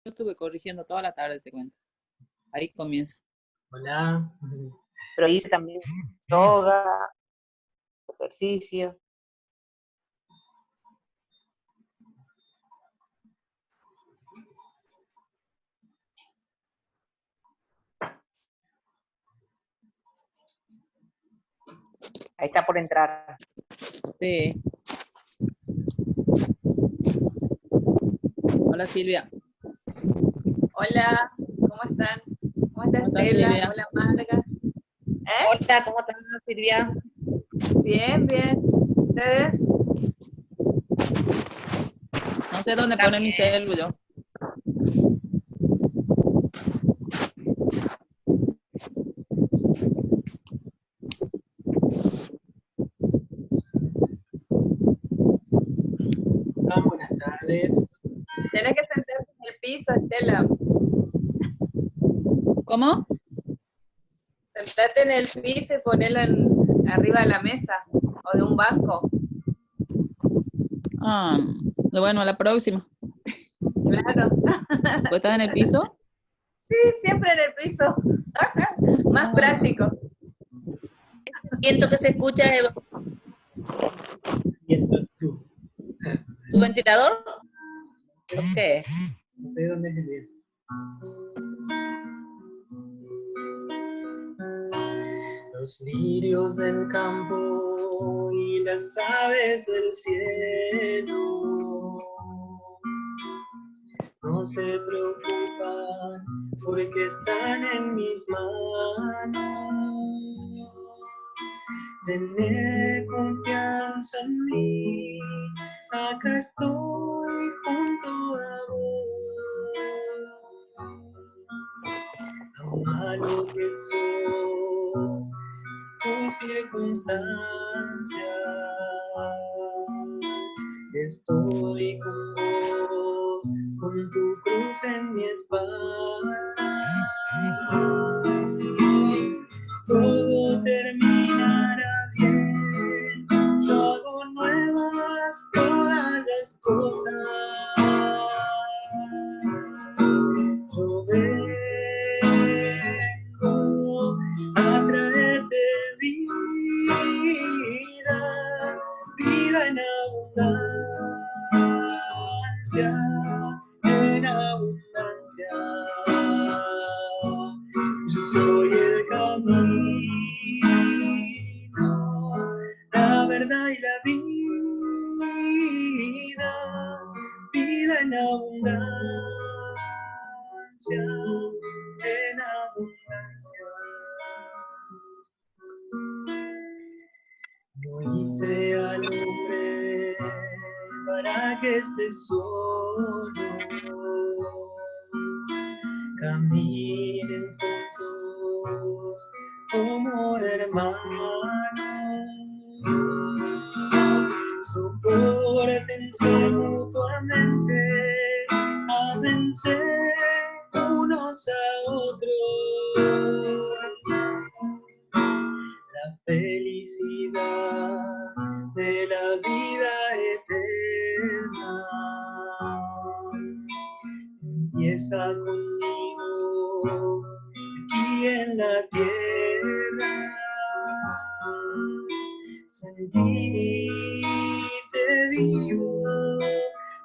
estuve corrigiendo toda la tarde, te cuento. Ahí comienza. Hola. Pero hice también yoga, ejercicio. Ahí está por entrar. Sí. Hola Silvia. Hola, ¿cómo están? ¿Cómo está ¿Cómo estás, Estela? Silvia? Hola Marga. Hola, ¿cómo estás, Silvia? Bien, bien. ¿Ustedes? No sé dónde pone mi celu yo. Buenas tardes. Tenés que sentarte en el piso, Estela. ¿Cómo? Sentate en el piso y ponelo arriba de la mesa o de un banco. Ah, bueno, a la próxima. Claro. ¿Vos estás en el piso? Sí, siempre en el piso. Más Ah. práctico. Siento que se escucha Viendo tú. tu ventilador. ¿O qué? No sé dónde es el viento. Los lirios del campo y las aves del cielo no se preocupan porque están en mis manos. Tener confianza en mí, acá estoy junto a vos. Ama lo que sos, tus circunstancias. Estoy con vos, con tu cruz en mi espalda. Todo terminará bien, yo hago nuevas todas las cosas. Yo vengo a traerte vida, vida en abundancia, en abundancia. Yo soy el camino, la verdad y la vida, vida en abundancia, en abundancia. No hice al hombre para que esté solo. Caminen juntos como hermanos. Sopórtense mutuamente, ámense unos a otros. La felicidad de la vida eterna empieza conmigo aquí en la tierra. Sentíte vivo,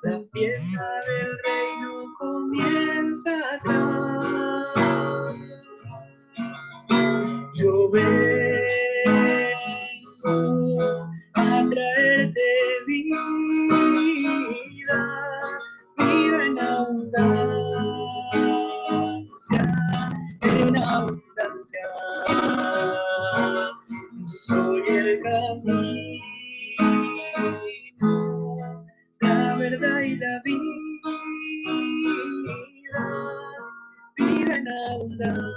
la fiesta del reino comienza acá. Yo vengo a traerte vida, vida en abundancia, en abundancia. Yo soy el camino, la verdad y la vida, vida en abundancia,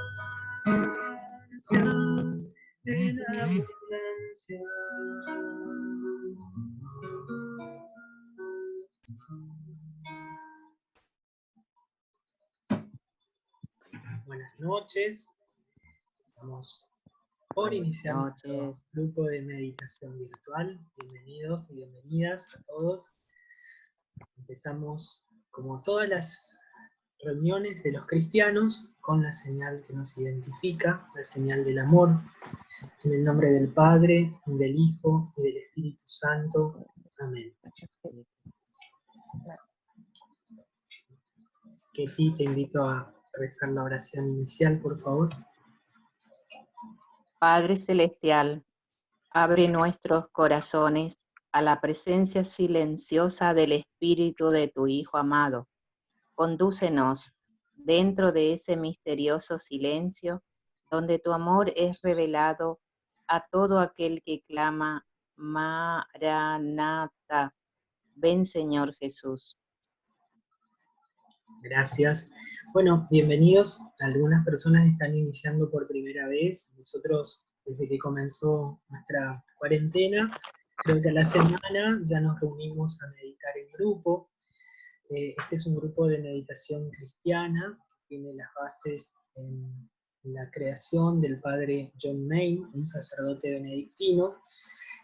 en abundancia. Buenas noches. Estamos por iniciar nuestro grupo de meditación virtual. Bienvenidos y bienvenidas a todos. Empezamos como todas las reuniones de los cristianos con la señal que nos identifica, la señal del amor, en el nombre del Padre, del Hijo y del Espíritu Santo. Amén. Que sí, te invito a rezar la oración inicial, por favor. Padre Celestial, abre nuestros corazones a la presencia silenciosa del Espíritu de tu Hijo amado. Condúcenos dentro de ese misterioso silencio donde tu amor es revelado a todo aquel que clama, Maranatha, ven Señor Jesús. Gracias. Bueno, bienvenidos. Algunas personas están iniciando por primera vez. Nosotros, desde que comenzó nuestra cuarentena, creo que a la semana ya nos reunimos a meditar en grupo. Este es un grupo de meditación cristiana, que tiene las bases en la creación del padre John Main, un sacerdote benedictino,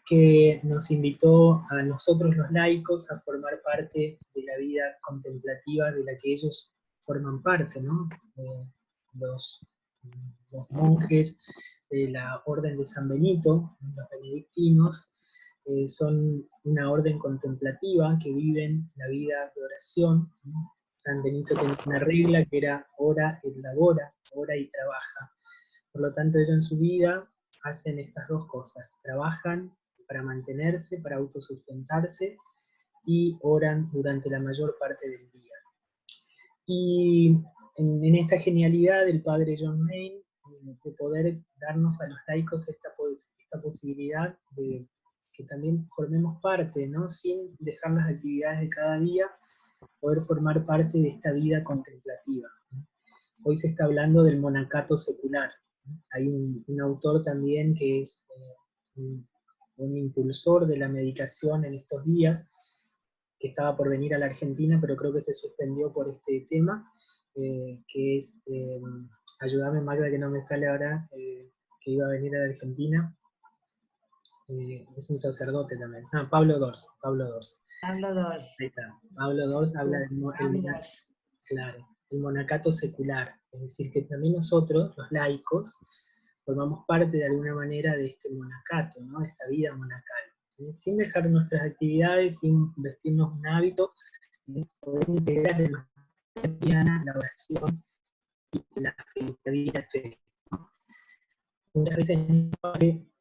que nos invitó a nosotros los laicos a formar parte de la vida contemplativa de la que ellos forman parte, ¿no? Los monjes de la Orden de San Benito, los benedictinos, son una orden contemplativa que viven la vida de oración, ¿no? San Benito tenía una regla que era ora et labora, ora y trabaja. Por lo tanto, ellos en su vida hacen estas dos cosas, trabajan para mantenerse, para autosustentarse, y oran durante la mayor parte del día. Y en esta genialidad del padre John Main, de poder darnos a los laicos esta posibilidad de que también formemos parte, ¿no? Sin dejar las actividades de cada día, poder formar parte de esta vida contemplativa. Hoy se está hablando del monacato secular. Hay un autor también que es un impulsor de la meditación en estos días, que estaba por venir a la Argentina, pero creo que se suspendió por este tema, que es, ayúdame Magda que no me sale ahora, que iba a venir a la Argentina, es un sacerdote también, Pablo Dors. Pablo Dors. Ahí está. Pablo Dors habla del claro, el monacato secular, es decir, que también nosotros, los laicos, formamos parte de alguna manera de este monacato, ¿no? De esta vida monacal, sin dejar nuestras actividades, sin vestirnos un hábito, poder integrar en nuestra vida cotidiana la oración y la fe, la vida de fe, ¿no? Muchas veces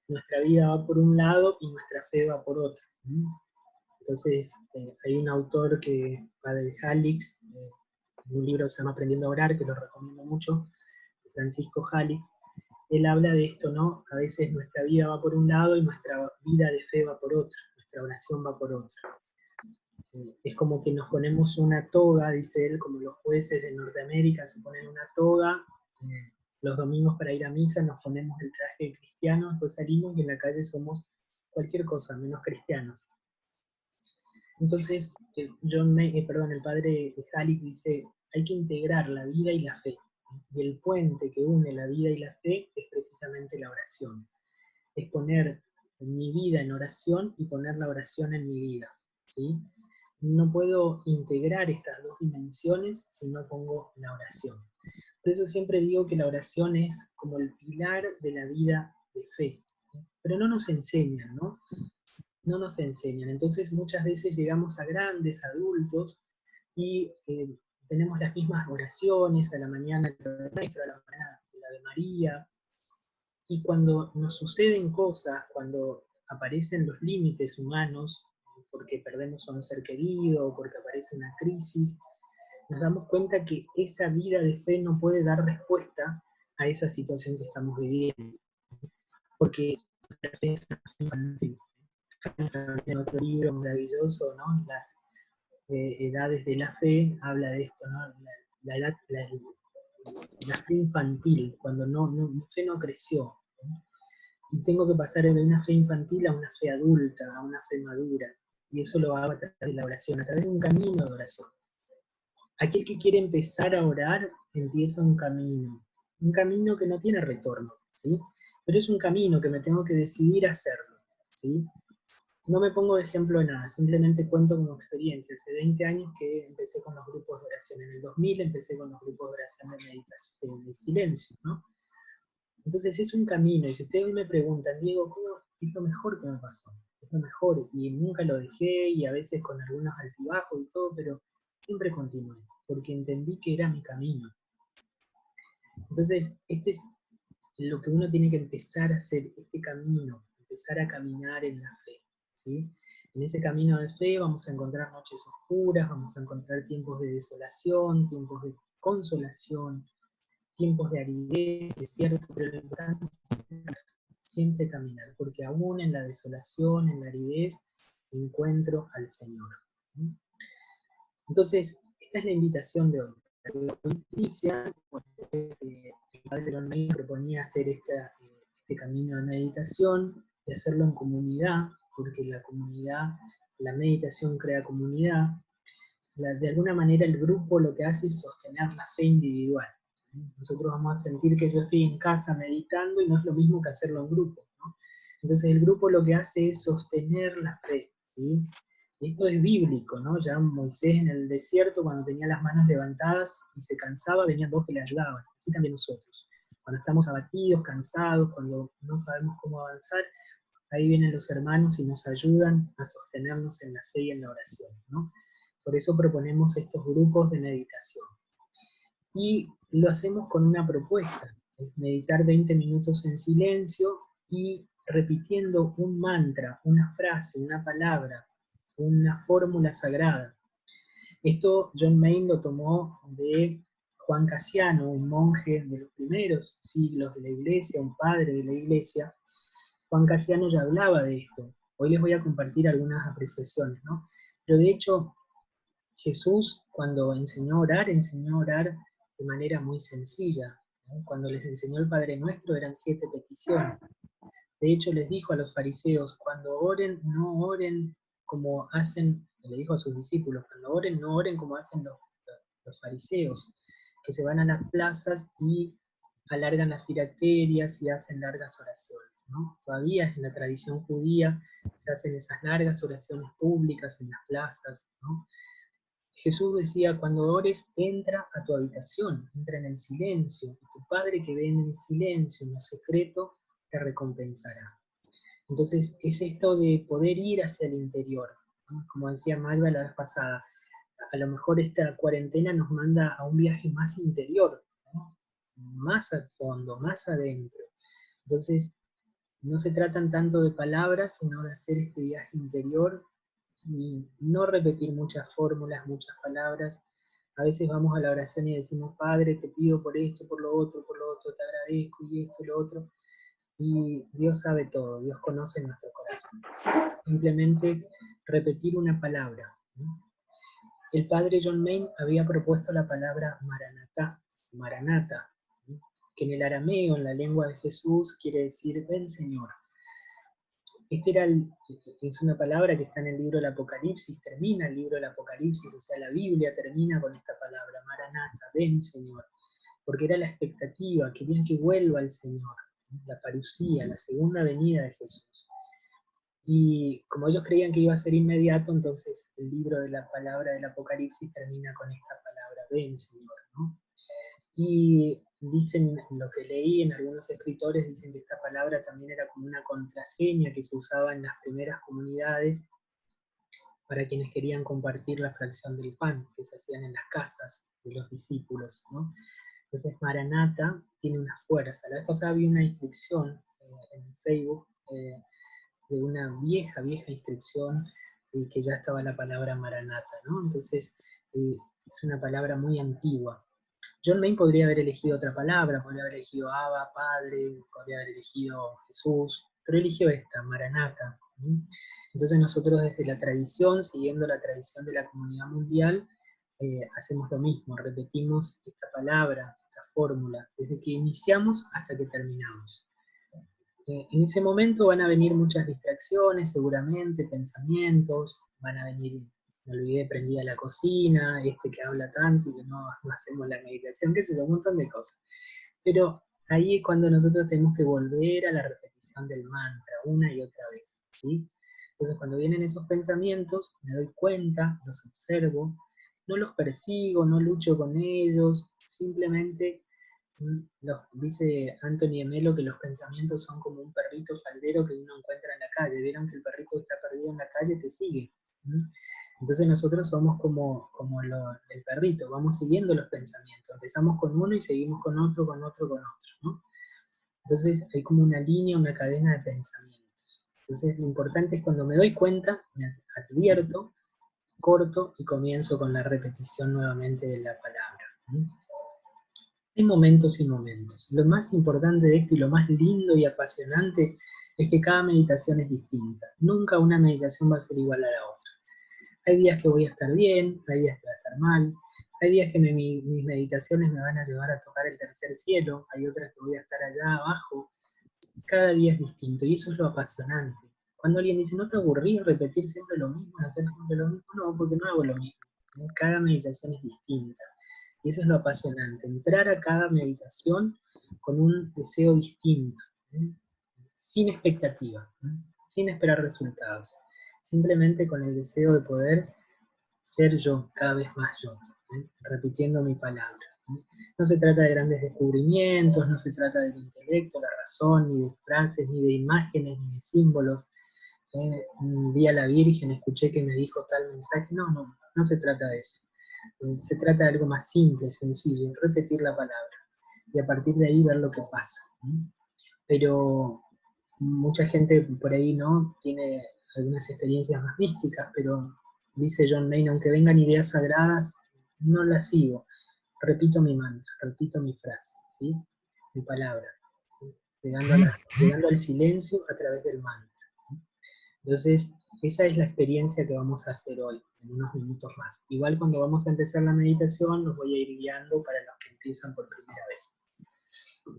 nuestra vida va por un lado y nuestra fe va por otro, ¿no? Entonces, hay un autor que, padre Jalix, un libro que se llama Aprendiendo a Orar, que lo recomiendo mucho, Francisco Jalix. Él habla de esto, ¿no? A veces nuestra vida va por un lado y nuestra vida de fe va por otro, nuestra oración va por otro. Es como que nos ponemos una toga, dice él, como los jueces de Norteamérica se ponen una toga, los domingos para ir a misa nos ponemos el traje cristiano, después salimos y en la calle somos cualquier cosa, menos cristianos. Entonces, el padre Jalix dice, hay que integrar la vida y la fe. Y el puente que une la vida y la fe es precisamente la oración. Es poner mi vida en oración y poner la oración en mi vida, ¿sí? No puedo integrar estas dos dimensiones si no pongo la oración. Por eso siempre digo que la oración es como el pilar de la vida de fe. ¿Sí? Pero no nos enseñan, ¿no? No nos enseñan. Entonces muchas veces llegamos a grandes adultos y tenemos las mismas oraciones, a la mañana el Padre Nuestro, a la mañana la de María, y cuando nos suceden cosas, cuando aparecen los límites humanos, porque perdemos a un ser querido, o porque aparece una crisis, nos damos cuenta que esa vida de fe no puede dar respuesta a esa situación que estamos viviendo, porque nuestra fe es infantil. En otro libro maravilloso, ¿no? Las edades de la fe, habla de esto, ¿no? La fe infantil, cuando mi fe no creció, ¿no? Y tengo que pasar de una fe infantil a una fe adulta, a una fe madura, y eso lo hago a través de la oración, a través de un camino de oración. Aquel que quiere empezar a orar, empieza un camino que no tiene retorno, ¿sí? Pero es un camino que me tengo que decidir a hacerlo, ¿sí? no me pongo de ejemplo de nada, simplemente cuento como experiencia. Hace 20 años que empecé con los grupos de oración. En el 2000 empecé con los grupos de oración de meditación, de silencio, ¿no? Entonces es un camino, y si ustedes me preguntan, Diego, ¿cómo es lo mejor que me pasó? Es lo mejor, y nunca lo dejé, y a veces con algunos altibajos y todo, pero siempre continué, porque entendí que era mi camino. Entonces, este es lo que uno tiene que empezar a hacer, este camino, empezar a caminar en la fe, ¿sí? En ese camino de fe vamos a encontrar noches oscuras, vamos a encontrar tiempos de desolación, tiempos de consolación, tiempos de aridez, desierto, pero lo importante es siempre caminar, porque aún en la desolación, en la aridez, encuentro al Señor. Entonces, esta es la invitación de hoy. Hoy inicia, el padre John May proponía hacer este camino de meditación, de hacerlo en comunidad, porque la comunidad, la meditación crea comunidad. De alguna manera el grupo lo que hace es sostener la fe individual. Nosotros vamos a sentir que yo estoy en casa meditando y no es lo mismo que hacerlo en grupo, ¿no? Entonces el grupo lo que hace es sostener la fe, ¿sí? Y esto es bíblico, ¿no? Ya Moisés en el desierto, cuando tenía las manos levantadas y se cansaba, venían dos que le ayudaban. Así también nosotros. Cuando estamos abatidos, cansados, cuando no sabemos cómo avanzar, ahí vienen los hermanos y nos ayudan a sostenernos en la fe y en la oración, ¿no? Por eso proponemos estos grupos de meditación. Y lo hacemos con una propuesta, es meditar 20 minutos en silencio y repitiendo un mantra, una frase, una palabra, una fórmula sagrada. Esto John Main lo tomó de Juan Casiano, un monje de los primeros siglos de la iglesia, un padre de la iglesia. Juan Casiano ya hablaba de esto. Hoy les voy a compartir algunas apreciaciones, ¿no? Pero de hecho, Jesús cuando enseñó a orar de manera muy sencilla, ¿no? Cuando les enseñó el Padre Nuestro eran 7 peticiones. De hecho les dijo a los fariseos, cuando oren, no oren como hacen, le dijo a sus discípulos, cuando oren, no oren como hacen los fariseos, que se van a las plazas y alargan las filacterias y hacen largas oraciones, ¿no? Todavía en la tradición judía se hacen esas largas oraciones públicas en las plazas, ¿no? Jesús decía, cuando ores, entra a tu habitación, entra en el silencio, y tu Padre que ve en el silencio, en lo secreto, te recompensará. Entonces, es esto de poder ir hacia el interior, ¿no? Como decía Magda la vez pasada, a lo mejor esta cuarentena nos manda a un viaje más interior, ¿no? Más al fondo, más adentro. Entonces, no se tratan tanto de palabras, sino de hacer este viaje interior y no repetir muchas fórmulas, muchas palabras. A veces vamos a la oración y decimos, Padre, te pido por esto, por lo otro, te agradezco y esto y lo otro. Y Dios sabe todo, Dios conoce nuestro corazón. Simplemente repetir una palabra, ¿no? El padre John Main había propuesto la palabra Maranatha, ¿no? Que en el arameo, en la lengua de Jesús, quiere decir ven Señor. Es una palabra que está en el libro del Apocalipsis, termina el libro del Apocalipsis, o sea, la Biblia termina con esta palabra, Maranatha, ven Señor, porque era la expectativa, querían que vuelva el Señor, la parusía, la segunda venida de Jesús. Y como ellos creían que iba a ser inmediato, entonces el libro de la palabra del Apocalipsis termina con esta palabra, ven Señor, ¿no? Y dicen, lo que leí en algunos escritores, dicen que esta palabra también era como una contraseña que se usaba en las primeras comunidades para quienes querían compartir la fracción del pan, que se hacían en las casas de los discípulos, ¿no? Entonces Maranatha tiene una fuerza. La vez pasada vi una inscripción en Facebook de una vieja inscripción que ya estaba la palabra Maranatha, ¿no? Entonces es una palabra muy antigua. John Main podría haber elegido otra palabra, podría haber elegido Abba, Padre, podría haber elegido Jesús, pero eligió esta, Maranatha. Entonces nosotros desde la tradición, siguiendo la tradición de la comunidad mundial, hacemos lo mismo, repetimos esta palabra, esta fórmula, desde que iniciamos hasta que terminamos. En ese momento van a venir muchas distracciones, seguramente, pensamientos, van a venir, me olvidé, prendida la cocina, que habla tanto y que no hacemos la meditación, qué sé yo, un montón de cosas. Pero ahí es cuando nosotros tenemos que volver a la repetición del mantra, una y otra vez, ¿sí? Entonces cuando vienen esos pensamientos, me doy cuenta, los observo, no los persigo, no lucho con ellos, simplemente dice Anthony de Melo que los pensamientos son como un perrito faldero que uno encuentra en la calle. Vieron que el perrito que está perdido en la calle te sigue. Entonces nosotros somos como el perrito, vamos siguiendo los pensamientos. Empezamos con uno y seguimos con otro, con otro, con otro, ¿no? Entonces hay como una línea, una cadena de pensamientos. Entonces lo importante es cuando me doy cuenta, me advierto, corto y comienzo con la repetición nuevamente de la palabra. Hay momentos y momentos. Lo más importante de esto y lo más lindo y apasionante es que cada meditación es distinta. Nunca una meditación va a ser igual a la otra. Hay días que voy a estar bien, hay días que voy a estar mal, hay días que mis meditaciones me van a llevar a tocar el tercer cielo, hay otras que voy a estar allá abajo. Cada día es distinto y eso es lo apasionante. Cuando alguien dice, ¿no te aburrís repetir siempre lo mismo, hacer siempre lo mismo? No, porque no hago lo mismo. Cada meditación es distinta. Y eso es lo apasionante, entrar a cada meditación con un deseo distinto, sin expectativa, sin esperar resultados, simplemente con el deseo de poder ser yo, cada vez más yo, repitiendo mi palabra. No se trata de grandes descubrimientos, no se trata del intelecto, la razón, ni de frases, ni de imágenes, ni de símbolos. Un día a la Virgen escuché que me dijo tal mensaje, no se trata de eso. Se trata de algo más simple, sencillo, repetir la palabra y a partir de ahí ver lo que pasa. Pero mucha gente por ahí no tiene algunas experiencias más místicas, pero dice John Main, aunque vengan ideas sagradas, no las sigo. Repito mi mantra, repito mi frase, ¿sí? Mi palabra, llegando al silencio a través del mantra. Entonces, esa es la experiencia que vamos a hacer hoy, en unos minutos más. Igual cuando vamos a empezar la meditación, los voy a ir guiando para los que empiezan por primera vez.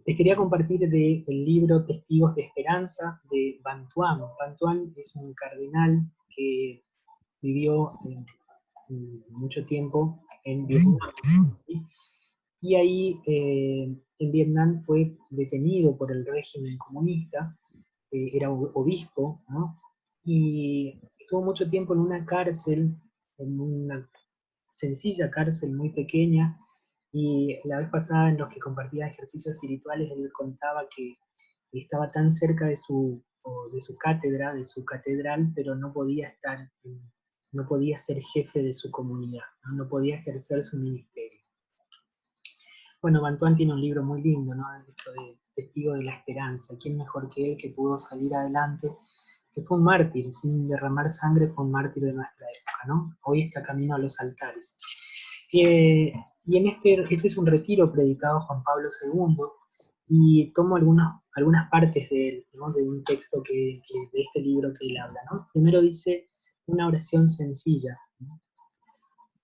Les quería compartir del libro Testigos de Esperanza, de Van Tuan. Van Tuan es un cardenal que vivió mucho tiempo en Vietnam, ¿sí? Y ahí en Vietnam fue detenido por el régimen comunista, era obispo, ¿no? Y estuvo mucho tiempo en una cárcel, en una sencilla cárcel muy pequeña, y la vez pasada en los que compartía ejercicios espirituales, él contaba que estaba tan cerca de su cátedra, de su catedral, pero no podía no podía ser jefe de su comunidad, no podía ejercer su ministerio. Bueno, Van Tuan tiene un libro muy lindo, ¿no? Esto de Testigo de la Esperanza. ¿Quién mejor que él que pudo salir adelante? Que fue un mártir, sin derramar sangre, fue un mártir de nuestra época, ¿no? Hoy está camino a los altares. Y en este es un retiro predicado a Juan Pablo II, y tomo algunas partes de él, ¿no? De un texto de este libro que él habla, ¿no? Primero dice una oración sencilla, ¿no?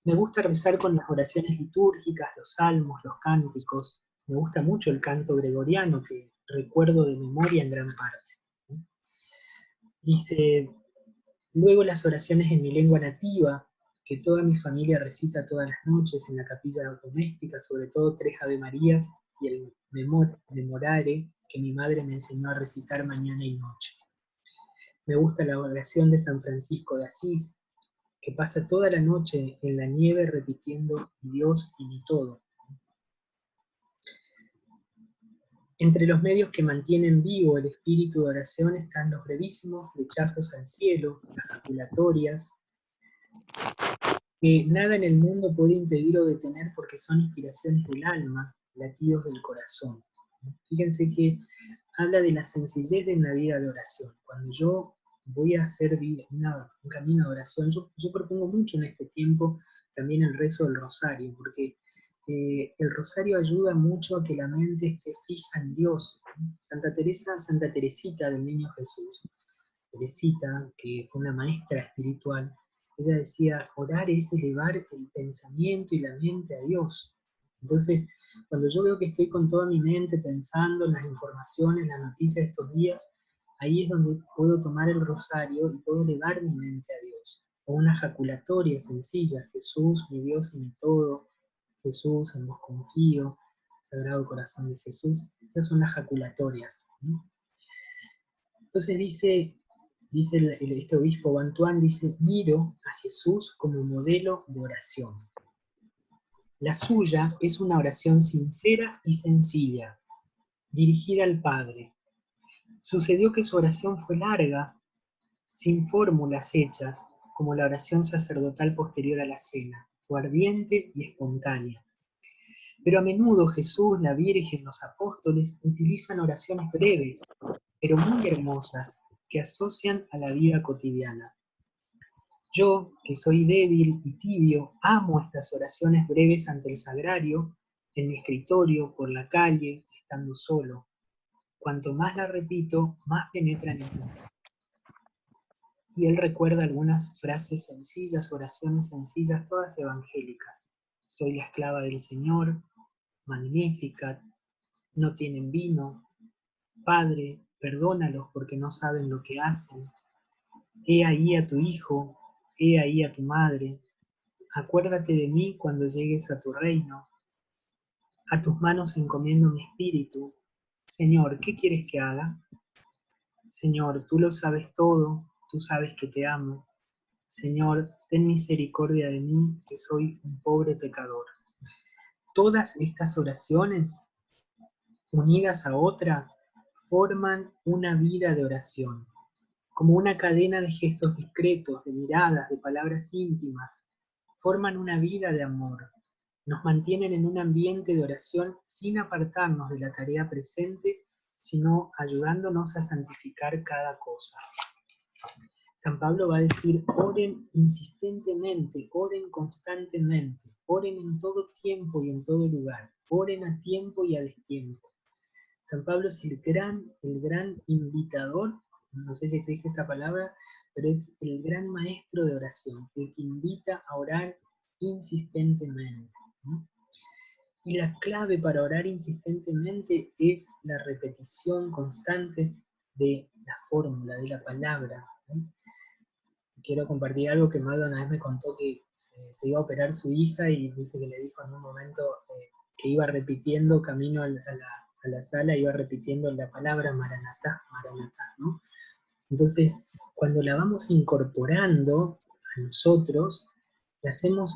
Me gusta rezar con las oraciones litúrgicas, los salmos, los cánticos. Me gusta mucho el canto gregoriano, que recuerdo de memoria en gran parte, ¿no? Dice, luego las oraciones en mi lengua nativa, que toda mi familia recita todas las noches en la capilla doméstica, sobre todo 3 Ave Marías y el Memorare, que mi madre me enseñó a recitar mañana y noche. Me gusta la oración de San Francisco de Asís, que pasa toda la noche en la nieve repitiendo Dios y mi todo. Entre los medios que mantienen vivo el espíritu de oración están los brevísimos flechazos al cielo, las jaculatorias, que nada en el mundo puede impedir o detener porque son inspiraciones del alma, latidos del corazón. Fíjense que habla de la sencillez de una vida de oración. Cuando yo voy a hacer un camino de oración, yo propongo mucho en este tiempo también el rezo del rosario, porque el rosario ayuda mucho a que la mente esté fija en Dios. Santa Teresita del Niño Jesús, Teresita, que fue una maestra espiritual, ella decía, orar es elevar el pensamiento y la mente a Dios. Entonces, cuando yo veo que estoy con toda mi mente pensando en las informaciones, las noticias de estos días, ahí es donde puedo tomar el rosario y puedo elevar mi mente a Dios. O una jaculatoria sencilla, Jesús, mi Dios y mi todo, Jesús, en vos confío, Sagrado Corazón de Jesús. Esas son las jaculatorias. Entonces dice, Dice este obispo Bantuán, dice, miro a Jesús como modelo de oración. La suya es una oración sincera y sencilla, dirigida al Padre. Sucedió que su oración fue larga, sin fórmulas hechas, como la oración sacerdotal posterior a la cena. Fue ardiente y espontánea. Pero a menudo Jesús, la Virgen, los apóstoles utilizan oraciones breves, pero muy hermosas, que asocian a la vida cotidiana. Yo, que soy débil y tibio, amo estas oraciones breves ante el sagrario, en mi escritorio, por la calle, estando solo. Cuanto más la repito, más penetran en mí. Y él recuerda algunas frases sencillas, oraciones sencillas, todas evangélicas. Soy la esclava del Señor, Magnificat, no tienen vino, Padre, perdónalos porque no saben lo que hacen. He ahí a tu hijo, he ahí a tu madre. Acuérdate de mí cuando llegues a tu reino. A tus manos encomiendo mi espíritu. Señor, ¿qué quieres que haga? Señor, tú lo sabes todo, tú sabes que te amo. Señor, ten misericordia de mí, que soy un pobre pecador. Todas estas oraciones, unidas a otra, forman una vida de oración, como una cadena de gestos discretos, de miradas, de palabras íntimas. Forman una vida de amor. Nos mantienen en un ambiente de oración sin apartarnos de la tarea presente, sino ayudándonos a santificar cada cosa. San Pablo va a decir, oren insistentemente, oren constantemente, oren en todo tiempo y en todo lugar, oren a tiempo y a destiempo. San Pablo es el gran invitador, no sé si existe esta palabra, pero es el gran maestro de oración, el que invita a orar insistentemente, ¿no? Y la clave para orar insistentemente es la repetición constante de la fórmula, de la palabra, ¿no? Quiero compartir algo que Magda una vez me contó, que se iba a operar su hija y dice que le dijo en un momento que iba repitiendo camino a la sala, iba repitiendo la palabra Maranatá, Maranatá, ¿no? Entonces, cuando la vamos incorporando a nosotros, la hacemos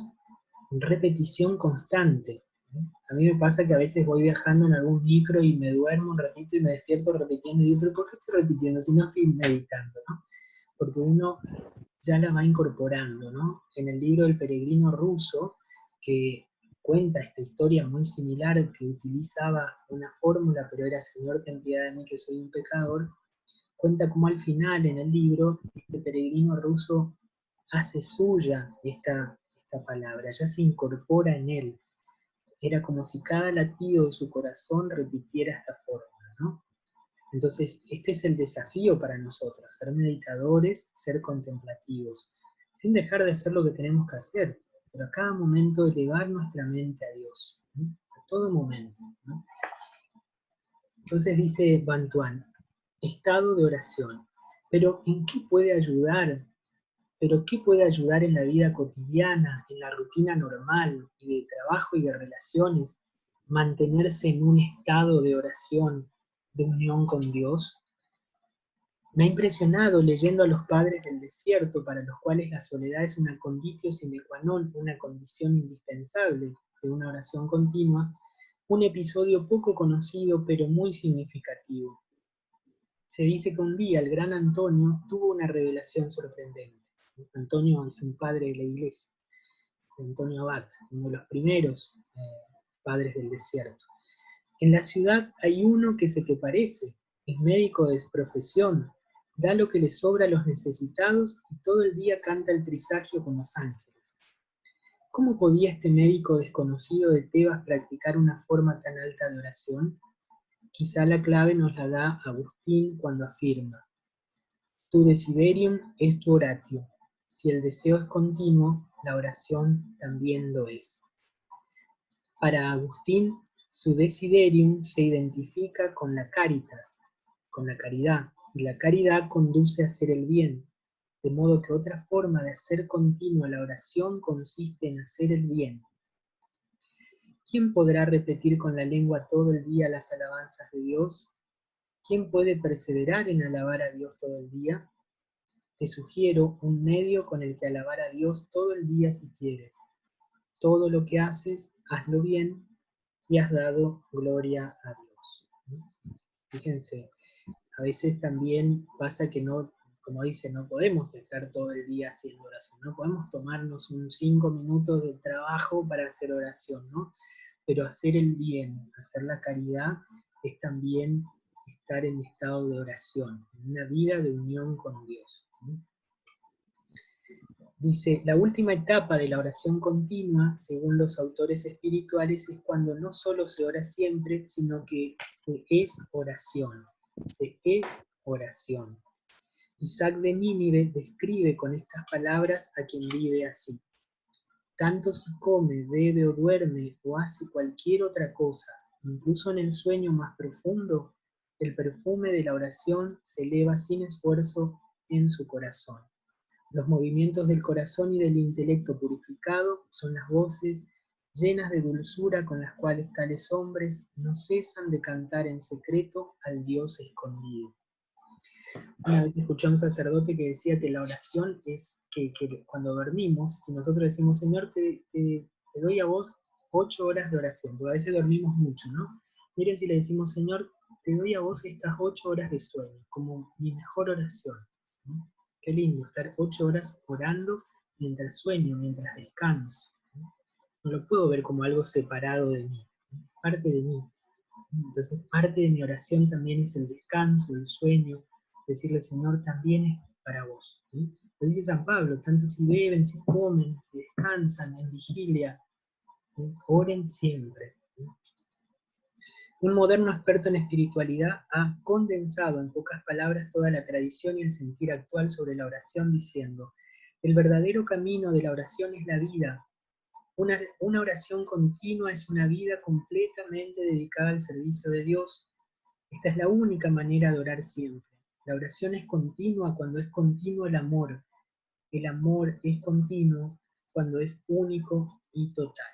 en repetición constante, ¿no? A mí me pasa que a veces voy viajando en algún micro y me duermo un ratito y me despierto repitiendo, y digo, ¿pero por qué estoy repitiendo si no estoy meditando, ¿no? Porque uno ya la va incorporando, ¿no? En el libro El peregrino ruso, que cuenta esta historia muy similar, que utilizaba una fórmula, pero era Señor, ten piedad de mí que soy un pecador, cuenta cómo al final en el libro este peregrino ruso hace suya esta palabra, ya se incorpora en él. Era como si cada latido de su corazón repitiera esta fórmula, ¿no? Entonces, este es el desafío para nosotros, ser meditadores, ser contemplativos, sin dejar de hacer lo que tenemos que hacer, pero a cada momento elevar nuestra mente a Dios, ¿no? A todo momento, ¿no? Entonces dice Bantuán, estado de oración, pero ¿en qué puede ayudar? ¿Pero qué puede ayudar en la vida cotidiana, en la rutina normal, y de trabajo y de relaciones, mantenerse en un estado de oración, de unión con Dios? Me ha impresionado leyendo a los padres del desierto, para los cuales la soledad es una conditio sine qua non, una condición indispensable de una oración continua, un episodio poco conocido pero muy significativo. Se dice que un día el gran Antonio tuvo una revelación sorprendente. Antonio es un padre de la iglesia, Antonio Abad, uno de los primeros padres del desierto. En la ciudad hay uno que se te parece, es médico de profesión, da lo que le sobra a los necesitados y todo el día canta el trisagio con los ángeles. ¿Cómo podía este médico desconocido de Tebas practicar una forma tan alta de oración? Quizá la clave nos la da Agustín cuando afirma: tu desiderium es tu oratio. Si el deseo es continuo, la oración también lo es. Para Agustín, su desiderium se identifica con la caritas, con la caridad, y la caridad conduce a hacer el bien, de modo que otra forma de hacer continua la oración consiste en hacer el bien. ¿Quién podrá repetir con la lengua todo el día las alabanzas de Dios? ¿Quién puede perseverar en alabar a Dios todo el día? Te sugiero un medio con el que alabar a Dios todo el día si quieres. Todo lo que haces, hazlo bien y has dado gloria a Dios. Fíjense, a veces también pasa que no, como dice, no podemos estar todo el día haciendo oración, no podemos tomarnos unos 5 minutos de trabajo para hacer oración, ¿no? Pero hacer el bien, hacer la caridad, es también estar en estado de oración, en una vida de unión con Dios. Dice, la última etapa de la oración continua, según los autores espirituales, es cuando no solo se ora siempre, sino que se es oración. Se es oración. Isaac de Nínive describe con estas palabras a quien vive así. Tanto si come, bebe o duerme o hace cualquier otra cosa, incluso en el sueño más profundo, el perfume de la oración se eleva sin esfuerzo en su corazón. Los movimientos del corazón y del intelecto purificado son las voces llenas de dulzura con las cuales tales hombres no cesan de cantar en secreto al Dios escondido. Una vez escuché a un sacerdote que decía que la oración es que cuando dormimos, si nosotros decimos, Señor, te doy a vos 8 horas de oración, porque a veces dormimos mucho, ¿no? Miren si le decimos, Señor, te doy a vos estas 8 horas de sueño, como mi mejor oración, ¿no? Qué lindo estar 8 horas orando mientras sueño, mientras descanso. No lo puedo ver como algo separado de mí, parte de mí. Entonces parte de mi oración también es el descanso, el sueño, decirle, Señor, también es para vos. ¿Sí? Lo dice San Pablo, tanto si beben, si comen, si descansan, en vigilia, ¿sí? Oren siempre. ¿Sí? Un moderno experto en espiritualidad ha condensado en pocas palabras toda la tradición y el sentir actual sobre la oración diciendo, el verdadero camino de la oración es la vida. Una oración continua es una vida completamente dedicada al servicio de Dios. Esta es la única manera de orar siempre. La oración es continua cuando es continuo el amor. El amor es continuo cuando es único y total.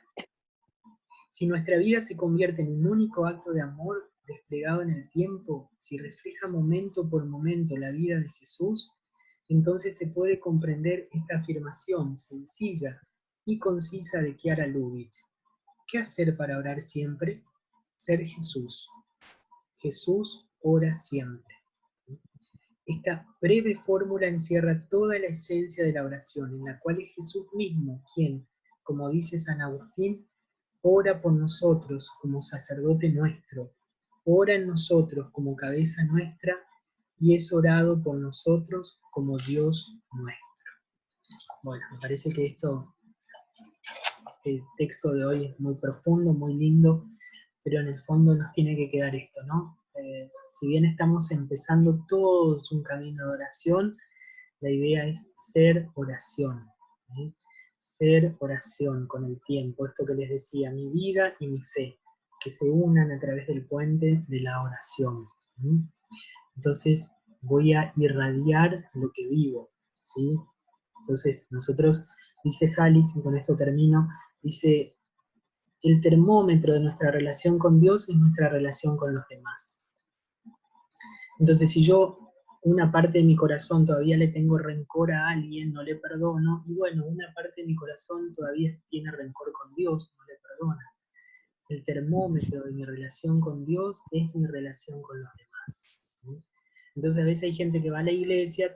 Si nuestra vida se convierte en un único acto de amor desplegado en el tiempo, si refleja momento por momento la vida de Jesús, entonces se puede comprender esta afirmación sencilla y concisa de Chiara Lubich. ¿Qué hacer para orar siempre? Ser Jesús. Jesús ora siempre. Esta breve fórmula encierra toda la esencia de la oración, en la cual es Jesús mismo quien, como dice San Agustín, ora por nosotros como sacerdote nuestro, ora en nosotros como cabeza nuestra y es orado por nosotros como Dios nuestro. Bueno, me parece que este texto de hoy es muy profundo, muy lindo, pero en el fondo nos tiene que quedar esto, ¿no? Si bien estamos empezando todos un camino de oración, la idea es ser oración, ¿sí? Ser oración con el tiempo, esto que les decía, mi vida y mi fe, que se unan a través del puente de la oración. ¿Sí? Entonces voy a irradiar lo que vivo, ¿sí? Entonces nosotros, dice Halix, y con esto termino, dice, el termómetro de nuestra relación con Dios es nuestra relación con los demás. Entonces si yo una parte de mi corazón todavía le tengo rencor a alguien, no le perdono, y bueno, una parte de mi corazón todavía tiene rencor con Dios, no le perdona. El termómetro de mi relación con Dios es mi relación con los demás. ¿Sí? Entonces a veces hay gente que va a la iglesia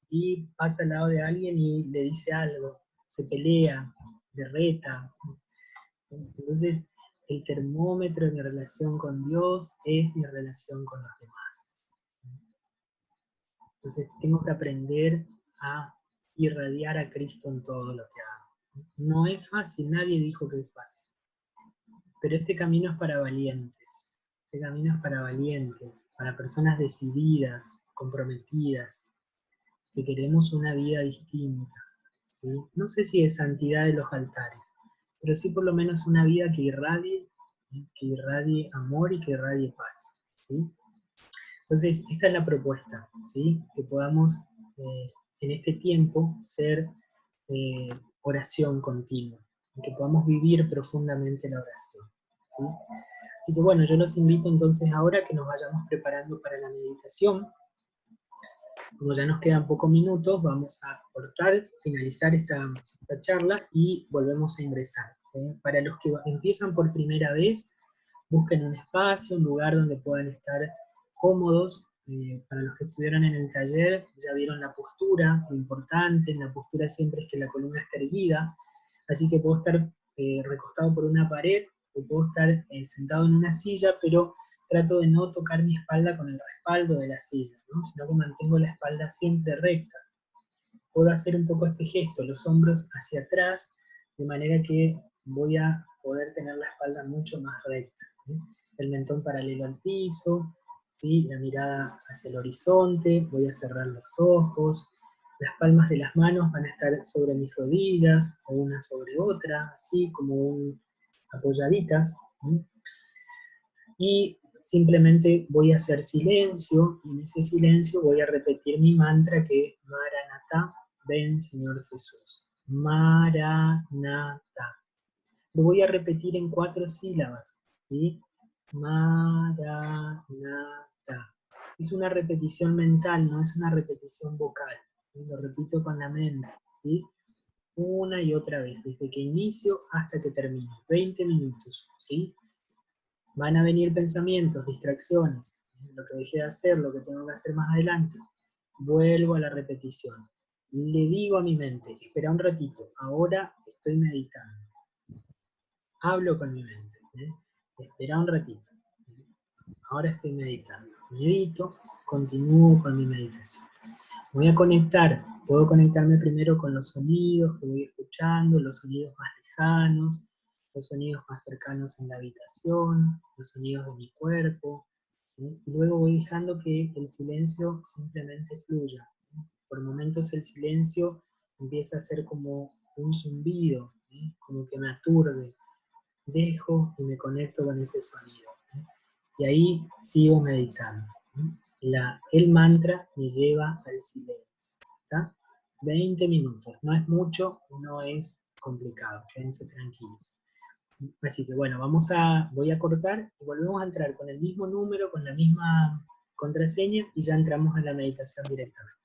y pasa al lado de alguien y le dice algo, se pelea, le reta. Entonces el termómetro de mi relación con Dios es mi relación con los demás. Entonces tengo que aprender a irradiar a Cristo en todo lo que hago. No es fácil, nadie dijo que es fácil. Pero este camino es para valientes. Este camino es para valientes, para personas decididas, comprometidas, que queremos una vida distinta. ¿Sí? No sé si es santidad de los altares, pero sí por lo menos una vida que irradie amor y que irradie paz. ¿Sí? Entonces, esta es la propuesta, ¿sí? Que podamos en este tiempo ser oración continua, y que podamos vivir profundamente la oración, ¿sí? Así que bueno, yo los invito entonces ahora que nos vayamos preparando para la meditación. Como ya nos quedan pocos minutos, vamos a cortar, finalizar esta charla y volvemos a ingresar. Para los que empiezan por primera vez, busquen un espacio, un lugar donde puedan estar cómodos. Para los que estuvieron en el taller, ya vieron la postura, lo importante en la postura siempre es que la columna esté erguida, así que puedo estar recostado por una pared, o puedo estar sentado en una silla, pero trato de no tocar mi espalda con el respaldo de la silla, ¿no? Sino que mantengo la espalda siempre recta. Puedo hacer un poco este gesto, los hombros hacia atrás, de manera que voy a poder tener la espalda mucho más recta, ¿sí? El mentón paralelo al piso, ¿sí? La mirada hacia el horizonte, voy a cerrar los ojos, las palmas de las manos van a estar sobre mis rodillas, o una sobre otra, así como apoyaditas, ¿sí? Y simplemente voy a hacer silencio, y en ese silencio voy a repetir mi mantra que es Maranatá, ven Señor Jesús. Maranatá. Lo voy a repetir en 4 sílabas, ¿sí? Maranatá. Es una repetición mental, no es una repetición vocal. Lo repito con la mente, ¿sí? Una y otra vez, desde que inicio hasta que termino. 20 minutos, ¿sí? Van a venir pensamientos, distracciones, lo que dejé de hacer, lo que tengo que hacer más adelante. Vuelvo a la repetición. Le digo a mi mente, espera un ratito, ahora estoy meditando. Hablo con mi mente, espera un ratito. Ahora estoy meditando. Medito, continúo con mi meditación. Voy a conectar, puedo conectarme primero con los sonidos que voy escuchando, los sonidos más lejanos, los sonidos más cercanos en la habitación, los sonidos de mi cuerpo, ¿sí? Y luego voy dejando que el silencio simplemente fluya, ¿sí? Por momentos el silencio empieza a ser como un zumbido, ¿sí? Como que me aturde, dejo y me conecto con ese sonido, ¿sí? Y ahí sigo meditando, ¿sí? El mantra me lleva al silencio, ¿está? 20 minutos, no es mucho, no es complicado, quédense tranquilos. Así que bueno, voy a cortar y volvemos a entrar con el mismo número, con la misma contraseña y ya entramos en la meditación directamente.